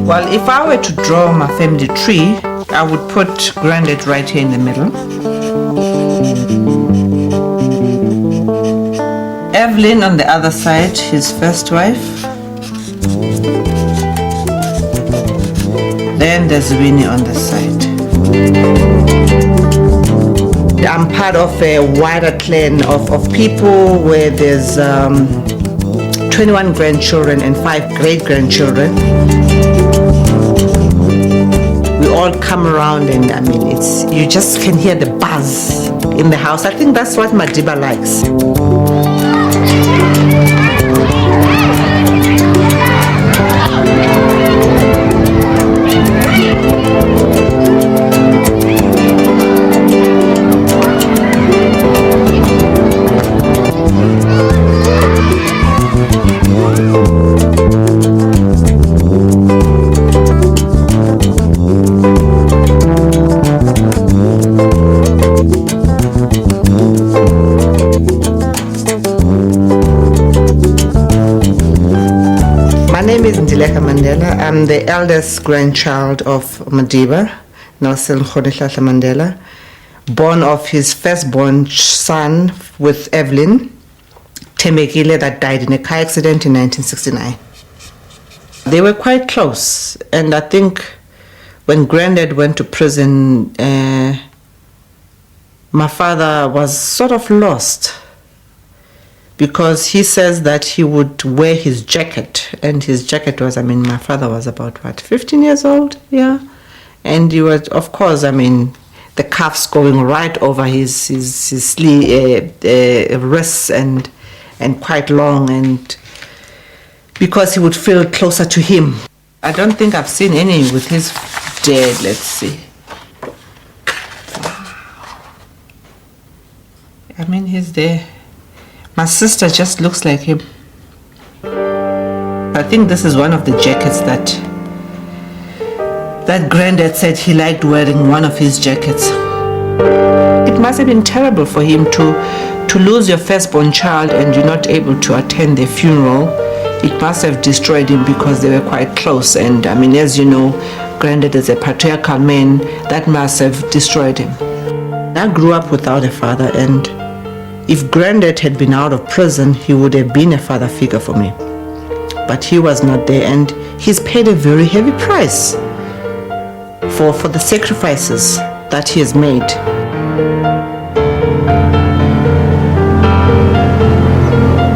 Well, if I were to draw my family tree, I would put Granddad right here in the middle. Evelyn on the other side, his first wife. Then there's Winnie on the side. I'm part of a wider clan of people where there's 21 grandchildren and 5 great-grandchildren. We all come around and I mean, you just can hear the buzz in the house. I think that's what Madibas likes. Mandela. I'm the eldest grandchild of Madibas, Nelson Mandela, born of his firstborn son with Evelyn Temekile, that died in a car accident in 1969. They were quite close, and I think when Granddad went to prison, my father was sort of lost, because he says that he would wear his jacket, and his jacket was, I mean, my father was about, 15 years old, yeah, and he was, of course, I mean, the cuffs going right over his sleeve, wrists, and quite long, and because he would feel closer to him. I don't think I've seen any with his dad. Let's see. I mean, he's there. My sister just looks like him. I think this is one of the jackets that Granddad said he liked wearing, one of his jackets. It must have been terrible for him to lose your firstborn child and you're not able to attend their funeral. It must have destroyed him, because they were quite close, and I mean, as you know, Granddad is a patriarchal man. That must have destroyed him. I grew up without a father, and if Granddad had been out of prison, he would have been a father figure for me. But he was not there, and he's paid a very heavy price for the sacrifices that he has made.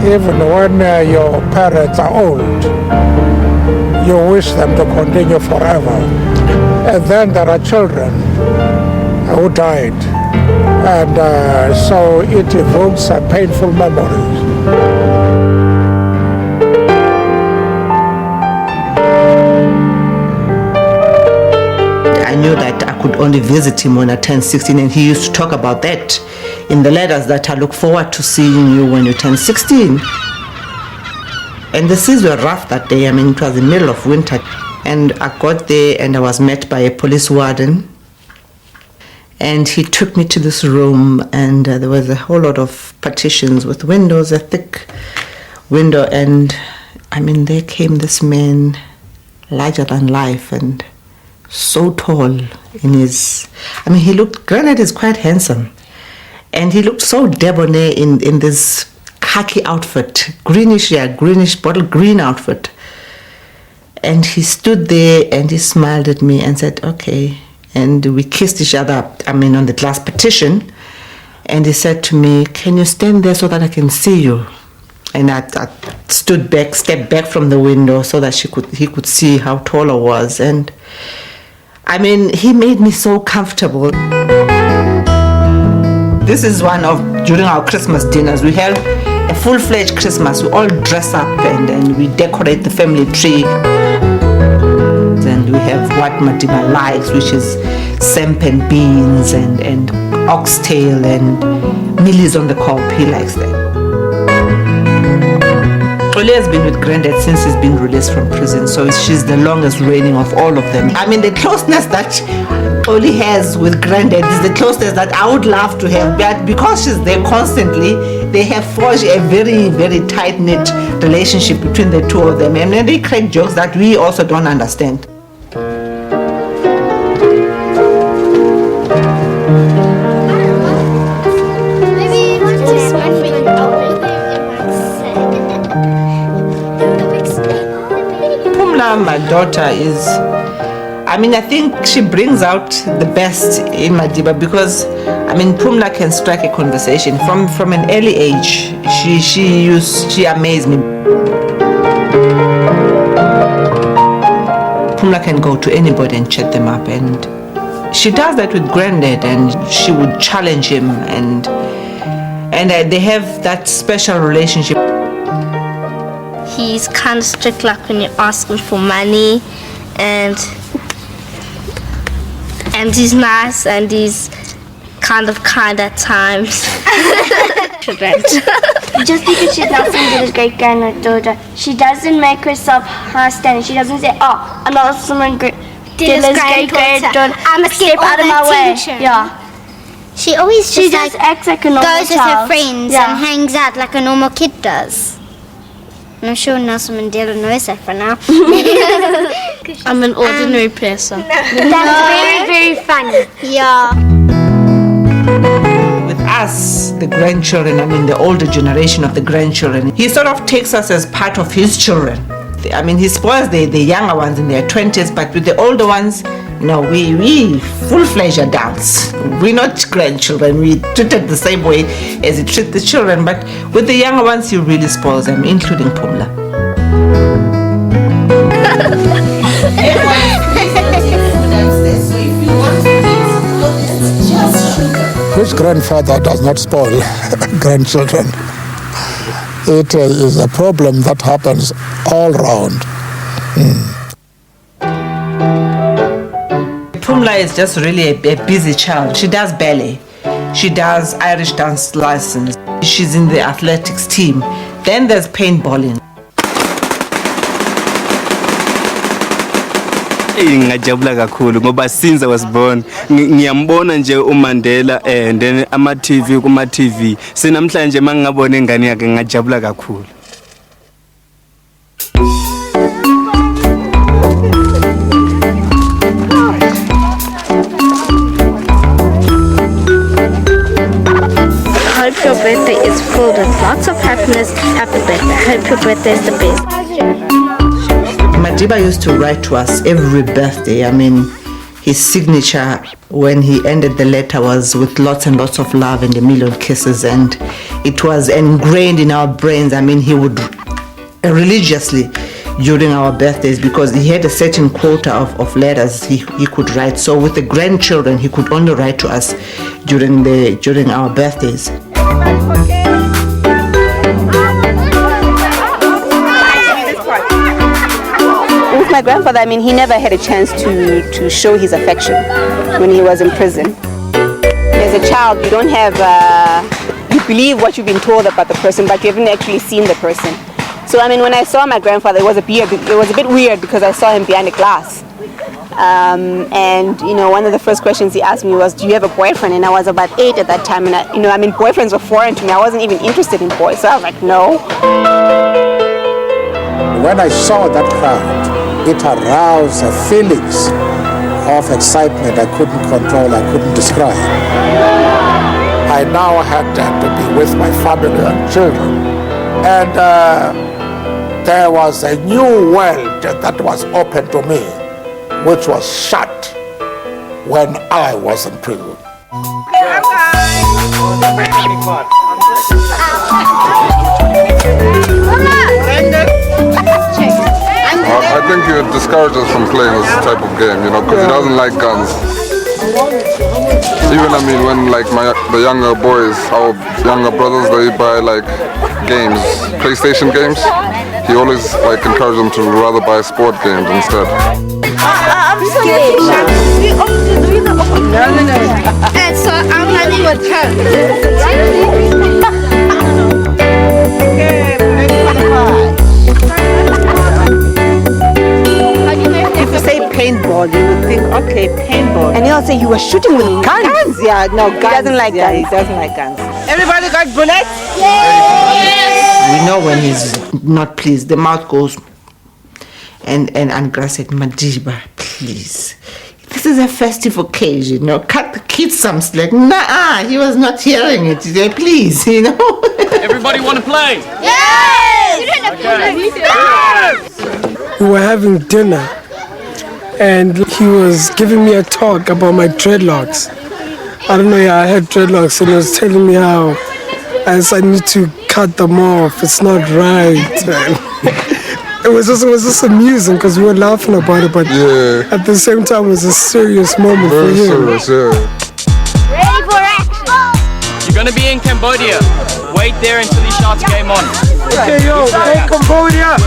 Even when your parents are old, you wish them to continue forever. And then there are children who died. And so it evokes painful memories. I knew that I could only visit him when I turned 16, and he used to talk about that in the letters, that I look forward to seeing you when you turn 16. And the seas were rough that day. I mean, it was the middle of winter. And I got there and I was met by a police warden. And he took me to this room, and there was a whole lot of partitions with windows, a thick window. And I mean, there came this man, larger than life and so tall in his, I mean, Granddad is quite handsome. And he looked so debonair in this khaki outfit, greenish bottle green outfit. And he stood there and he smiled at me and said, okay. And we kissed each other, I mean, on the glass partition. And he said to me, can you stand there so that I can see you? And I stepped back from the window so that he could see how tall I was. And I mean, he made me so comfortable. This is during our Christmas dinners, we have a full-fledged Christmas. We all dress up and we decorate the family tree. And we have what Madibas likes, which is semp and beans and oxtail and millies on the cob. He likes that. Ole has been with Granddad since he's been released from prison, so she's the longest reigning of all of them. I mean, the closeness that Only has with Granddad is the closest that I would love to have, but because she's there constantly, they have forged a very, very tight-knit relationship between the two of them, and then they crack jokes that we also don't understand. My daughter is, I think she brings out the best in Madiba, because Pumla can strike a conversation from an early age. She amazed me. Pumla can go to anybody and chat them up, and she does that with Granddad, and she would challenge him, and they have that special relationship. He's kind of strict, like when you ask him for money, and he's nice, and he's kind at times. Just because she doesn't get a great granddaughter, she doesn't make herself high standing. She doesn't say, "Oh, I'm not someone great granddaughter. I must step out of my way." Yeah. She always just acts like a normal goes with child. her friends and hangs out like a normal kid does. I'm sure Nelson Mandela knows that for now. I'm an ordinary person. That's very, very funny. Yeah. With us, the grandchildren, the older generation of the grandchildren, he sort of takes us as part of his children. He spoils the younger ones in their 20s, but with the older ones, we full-fledged adults. We're not grandchildren. We treat it the same way as he treats the children, but with the younger ones, he really spoils them, including Pumla. Which grandfather does not spoil grandchildren? It is a problem that happens all round. Pumla is just really a busy child. She does ballet. She does Irish dance license. She's in the athletics team. Then there's paintballing. Ngajabula kakhulu ngoba since I was born ngiyambona nje uMandela and then ama TV sinamhlanje mangabona ingane yakhe ngajabula kakhulu. I hope your birthday is filled with lots of happiness. Happy birthday. I hope your birthday is the best. Madiba used to write to us every birthday. His signature when he ended the letter was with lots and lots of love and a million kisses, and it was ingrained in our brains. He would religiously during our birthdays, because he had a certain quota of letters he could write. So with the grandchildren, he could only write to us during our birthdays. With my grandfather, he never had a chance to show his affection when he was in prison. As a child, you don't have, you believe what you've been told about the person, but you haven't actually seen the person. So when I saw my grandfather, it was a bit weird because I saw him behind a glass. And one of the first questions he asked me was, "Do you have a boyfriend?" And I was about 8 at that time, and boyfriends were foreign to me. I wasn't even interested in boys, so I was like, no. When I saw that crowd, it aroused feelings of excitement I couldn't control, I couldn't describe. I now had to be with my family and children, and there was a new world that was open to me, which was shut when I was in prison. I think he would discourage us from playing this type of game, because he doesn't like guns. Even when the younger boys, our younger brothers, they buy games, PlayStation games, he always encouraged them to rather buy sport games instead. I'm scared. No. And so I'm running with her. If you say paintball, you would think, okay, paintball. And they'll say you were shooting with guns. Guns, yeah, no, guns. He doesn't like yeah, guns. He doesn't like guns. Everybody got bullets? We know when he's not pleased, the mouth goes, and Angra said, Madiba, please. This is a festive occasion, you know, cut the kids some slack. Nah, he was not hearing it. Please, you know. Everybody want to play? Yes! We were having dinner and he was giving me a talk about my dreadlocks. I don't know, I had dreadlocks and he was telling me how I need to cut them off. It's not right. It was just amusing because we were laughing about it, but at the same time it was a serious moment for him. Very serious, yeah. Ready for action! You're going to be in Cambodia. Wait there until he shouts game on. Okay, yo, hey Cambodia!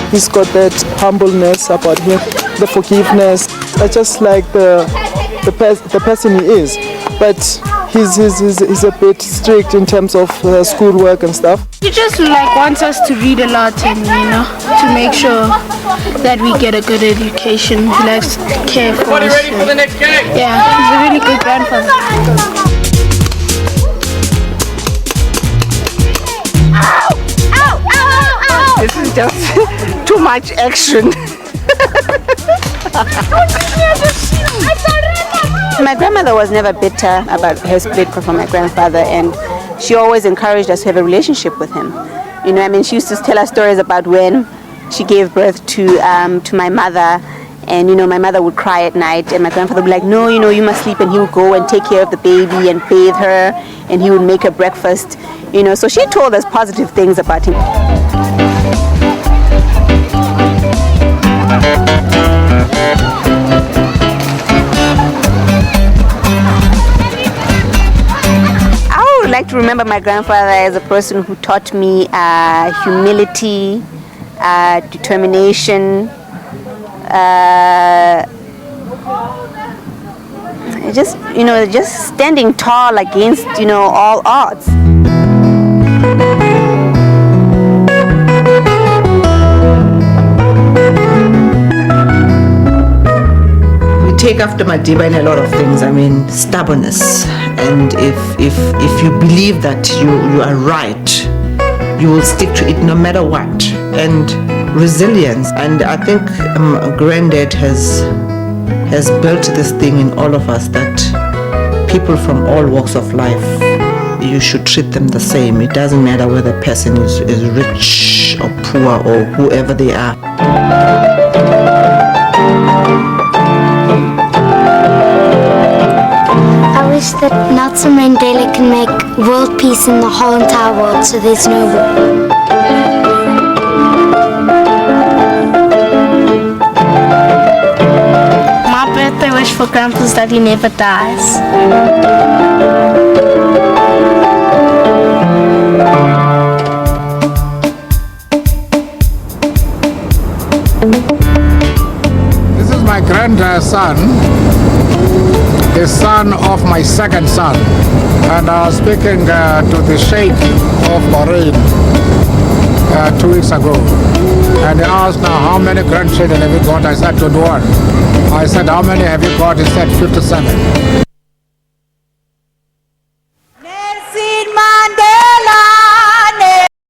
He's got that humbleness about him, the forgiveness. I just like the person he is, but he's a bit strict in terms of schoolwork and stuff. He just wants us to read a lot and to make sure that we get a good education. He likes to care for us. Everybody ready for the next game? Yeah, he's a really good grandfather. This is just too much action. My grandmother was never bitter about her split from my grandfather, and she always encouraged us to have a relationship with him. You know, I mean, she used to tell us stories about when she gave birth to my mother, and my mother would cry at night, and my grandfather would be like, no, you must sleep, and he would go and take care of the baby and bathe her, and he would make her breakfast. So she told us positive things about him. I would like to remember my grandfather as a person who taught me humility, determination, just standing tall against all odds. Take after Madiba in a lot of things. I mean, stubbornness, and if you believe that you are right, you will stick to it no matter what, and resilience. And I think Granddad has built this thing in all of us, that people from all walks of life, you should treat them the same. It doesn't matter whether the person is rich or poor or whoever they are. I wish that Nelson Mandela can make world peace in the whole entire world so there's no war. My birthday wish for Grandpa is that he never dies. This is my grandson, the son of my second son, and I was speaking to the Sheikh of Bahrain 2 weeks ago, and he asked, now, how many grandchildren have you got? I said 21. I said, how many have you got? He said 57.